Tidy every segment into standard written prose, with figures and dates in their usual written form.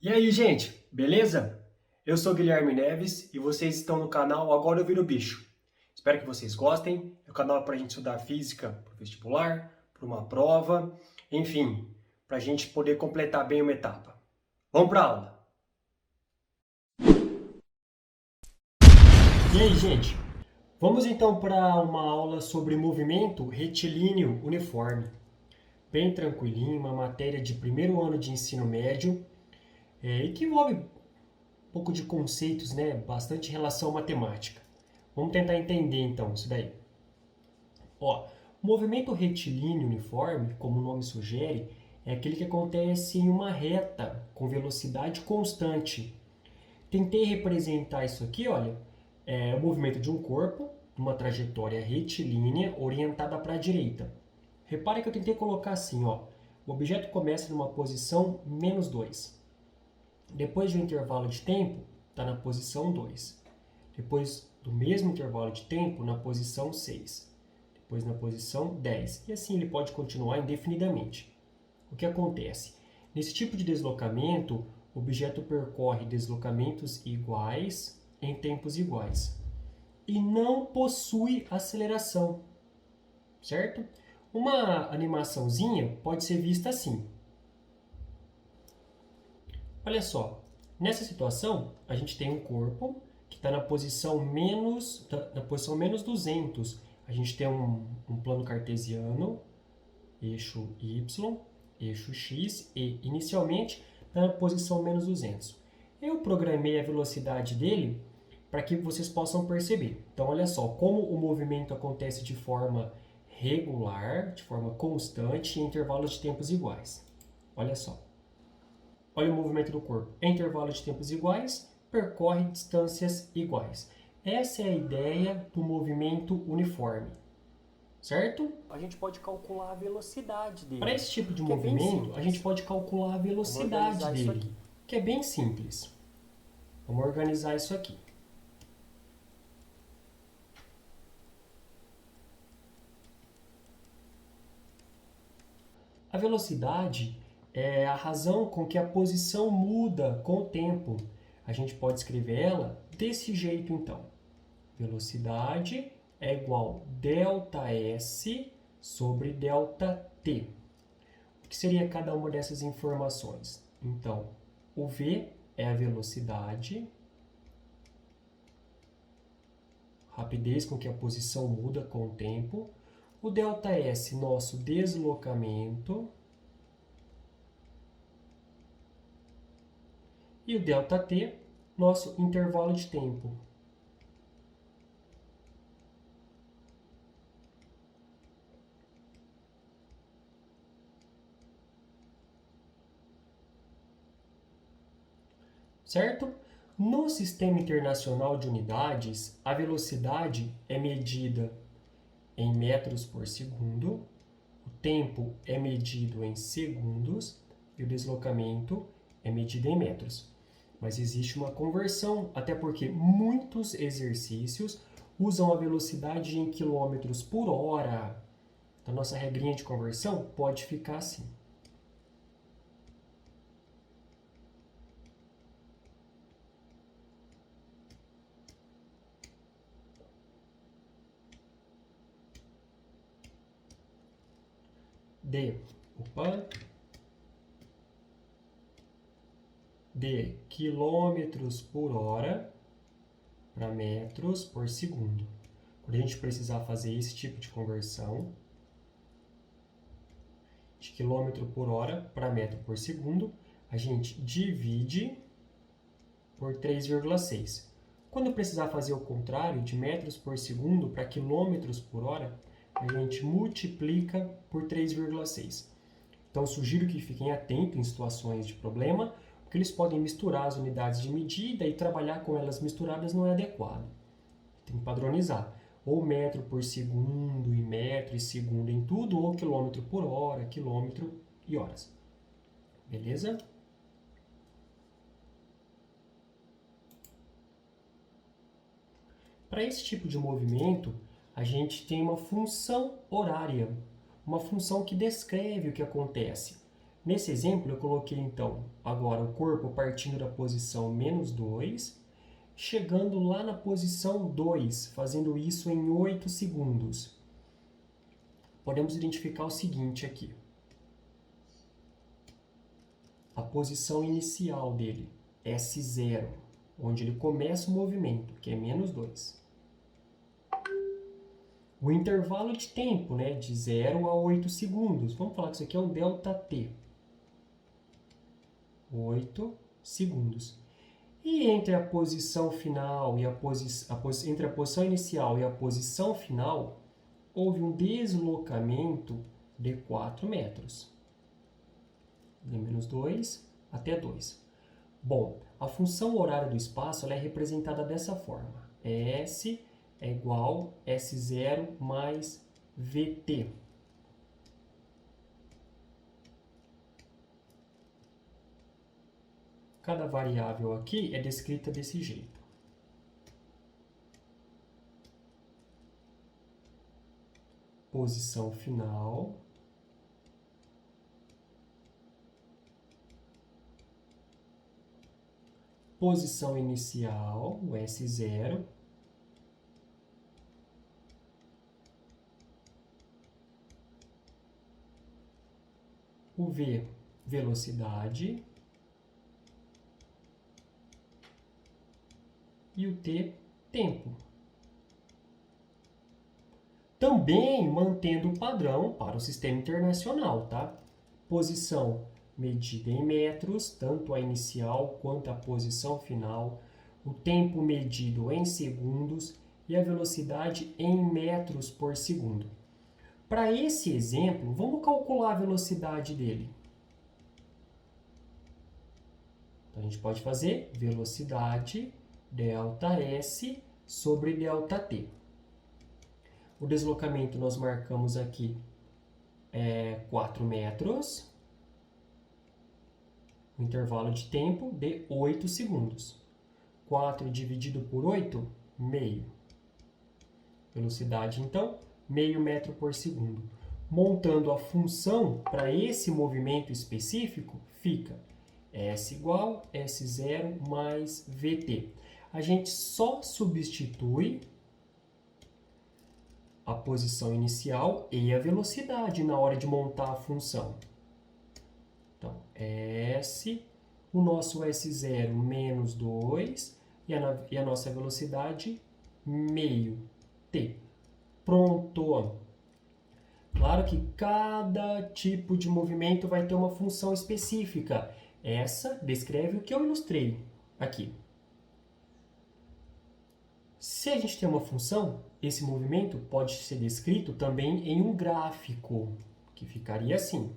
E aí, gente, beleza? Eu sou Guilherme Neves e vocês estão no canal Agora Eu Viro Bicho. Espero que vocês gostem. É o canal para a gente estudar física para o vestibular, para uma prova, enfim, para a gente poder completar bem uma etapa. Vamos para a aula! E aí, gente? Vamos então para uma aula sobre movimento retilíneo uniforme. Bem tranquilinho, uma matéria de primeiro ano de ensino médio e que envolve pouco de conceitos, né? Bastante relação matemática. Vamos tentar entender então isso daí. Ó, o movimento retilíneo uniforme, como o nome sugere, é aquele que acontece em uma reta com velocidade constante. Tentei representar isso aqui, olha, é o movimento de um corpo numa trajetória retilínea orientada para a direita. Repare que eu tentei colocar assim, ó, o objeto começa numa posição -2. Depois de um intervalo de tempo, está na posição 2. Depois do mesmo intervalo de tempo, na posição 6. Depois na posição 10. E assim ele pode continuar indefinidamente. O que acontece? Nesse tipo de deslocamento, o objeto percorre deslocamentos iguais em tempos iguais. E não possui aceleração, certo? Uma animaçãozinha pode ser vista assim. Olha só, nessa situação, a gente tem um corpo que está na posição menos 200. A gente tem um plano cartesiano, eixo Y, eixo X, e inicialmente está na posição -200. Eu programei a velocidade dele para que vocês possam perceber. Então, olha só, como o movimento acontece de forma regular, de forma constante, em intervalos de tempos iguais. Olha só. Olha o movimento do corpo. Em intervalos de tempos iguais, percorre distâncias iguais. Essa é a ideia do movimento uniforme, certo? A gente pode calcular a velocidade dele. Para esse tipo de movimento, a gente pode calcular a velocidade dele, que é bem simples. Vamos organizar isso aqui. A velocidade é a razão com que a posição muda com o tempo. A gente pode escrever ela desse jeito, então. Velocidade é igual ΔS sobre ΔT. O que seria cada uma dessas informações? Então, o V é a velocidade, rapidez com que a posição muda com o tempo. O ΔS, nosso deslocamento. E o ΔT, nosso intervalo de tempo. Certo? No Sistema Internacional de Unidades, a velocidade é medida em metros por segundo, o tempo é medido em segundos e o deslocamento é medido em metros. Mas existe uma conversão, até porque muitos exercícios usam a velocidade em quilômetros por hora. Então, nossa regrinha de conversão pode ficar assim. De quilômetros por hora para metros por segundo. Quando a gente precisar fazer esse tipo de conversão, de quilômetro por hora para metro por segundo, a gente divide por 3,6. Quando precisar fazer o contrário, de metros por segundo para quilômetros por hora, a gente multiplica por 3,6. Então, sugiro que fiquem atentos em situações de problema, porque eles podem misturar as unidades de medida e trabalhar com elas misturadas não é adequado. Tem que padronizar. Ou metro por segundo, e metro e segundo em tudo, ou quilômetro por hora, quilômetro e horas. Beleza? Para esse tipo de movimento, a gente tem uma função horária, uma função que descreve o que acontece. Nesse exemplo, eu coloquei, então, agora o corpo partindo da posição -2, chegando lá na posição 2, fazendo isso em 8 segundos. Podemos identificar o seguinte aqui. A posição inicial dele, S0, onde ele começa o movimento, que é -2. O intervalo de tempo, né, de 0 a 8 segundos. Vamos falar que isso aqui é um ΔT. 8 segundos. E entre a posição final e entre a posição inicial e a posição final, houve um deslocamento de 4 metros. De -2 até 2. Bom, a função horária do espaço ela é representada dessa forma. S é igual a S0 mais VT. Cada variável aqui é descrita desse jeito. Posição final. Posição inicial, o S0. O V, velocidade. E o T, tempo. Também mantendo o padrão para o sistema internacional, tá? Posição medida em metros, tanto a inicial quanto a posição final. O tempo medido em segundos e a velocidade em metros por segundo. Para esse exemplo, vamos calcular a velocidade dele. Então, a gente pode fazer velocidade ΔS sobre ΔT. O deslocamento nós marcamos aqui 4 metros. O intervalo de tempo de 8 segundos. 4 dividido por 8, meio. Velocidade, então, meio metro por segundo. Montando a função para esse movimento específico, fica S igual a S0 mais VT. A gente só substitui a posição inicial e a velocidade na hora de montar a função. Então, S, o nosso S0 menos 2 e a nossa velocidade meio T. Pronto! Claro que cada tipo de movimento vai ter uma função específica. Essa descreve o que eu ilustrei aqui. Se a gente tem uma função, esse movimento pode ser descrito também em um gráfico, que ficaria assim.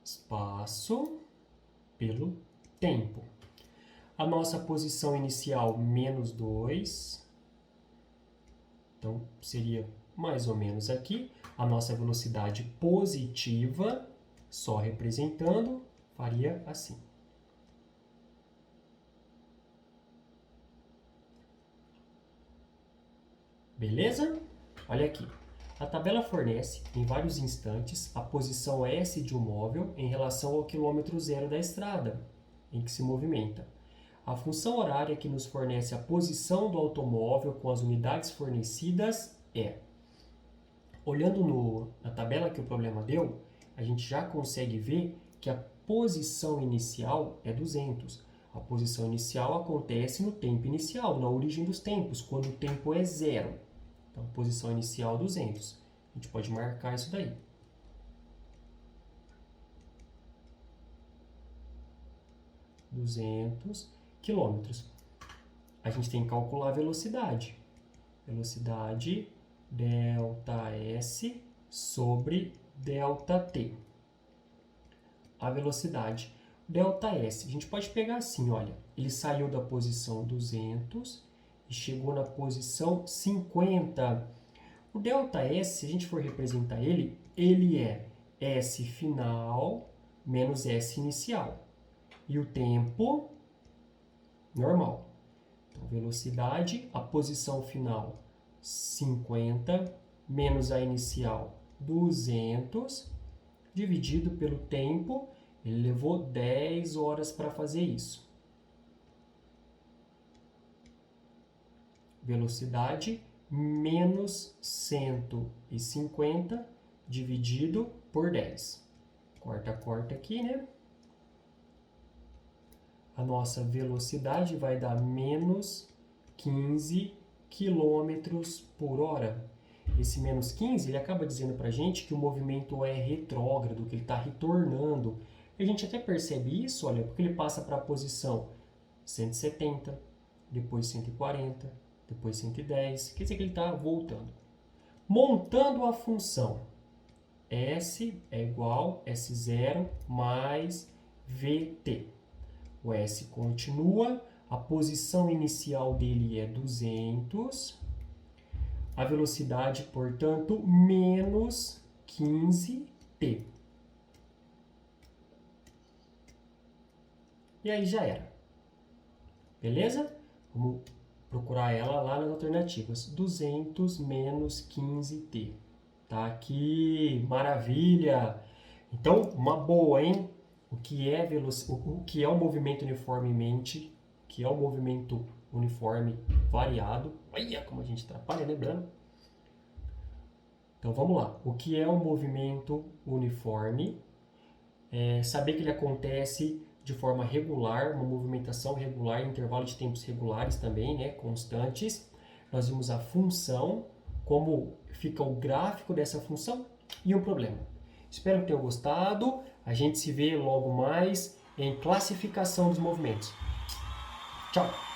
Espaço pelo tempo. A nossa posição inicial, -2. Então, seria mais ou menos aqui. A nossa velocidade positiva, só representando, faria assim. Beleza? Olha aqui. A tabela fornece, em vários instantes, a posição S de um móvel em relação ao quilômetro zero da estrada em que se movimenta. A função horária que nos fornece a posição do automóvel com as unidades fornecidas é... Olhando na tabela que o problema deu, a gente já consegue ver que a posição inicial é 200. A posição inicial acontece no tempo inicial, na origem dos tempos, quando o tempo é 0. Então, posição inicial 200. A gente pode marcar isso daí. km. A gente tem que calcular a velocidade. Velocidade ΔS sobre ΔT. A velocidade ΔS, a gente pode pegar assim, olha, ele saiu da posição 200 e chegou na posição 50. O ΔS, se a gente for representar ele, ele é S final menos S inicial. E o tempo normal. Então, velocidade, a posição final 50, menos a inicial 200, dividido pelo tempo, ele levou 10 horas para fazer isso. Velocidade menos 150 dividido por 10. Corta aqui, né? A nossa velocidade vai dar menos 15 km por hora. Esse menos 15, ele acaba dizendo para a gente que o movimento é retrógrado, que ele está retornando. E a gente até percebe isso, olha, porque ele passa para a posição 170, depois 140, depois 110, quer dizer que ele está voltando. Montando a função, S é igual a S0 mais VT. O S continua, a posição inicial dele é 200, a velocidade, portanto, menos 15t. E aí já era. Beleza? Vamos procurar ela lá nas alternativas. 200 menos 15t. Tá aqui, maravilha! Então, uma boa, hein? O que é o movimento uniformemente, que é o movimento uniforme variado. Olha como a gente atrapalha, lembrando. Então, vamos lá. O que é o movimento uniforme? Saber que ele acontece de forma regular, uma movimentação regular, intervalo de tempos regulares também, né, constantes. Nós vimos a função, como fica o gráfico dessa função e um problema. Espero que tenham gostado. A gente se vê logo mais em classificação dos movimentos. Tchau!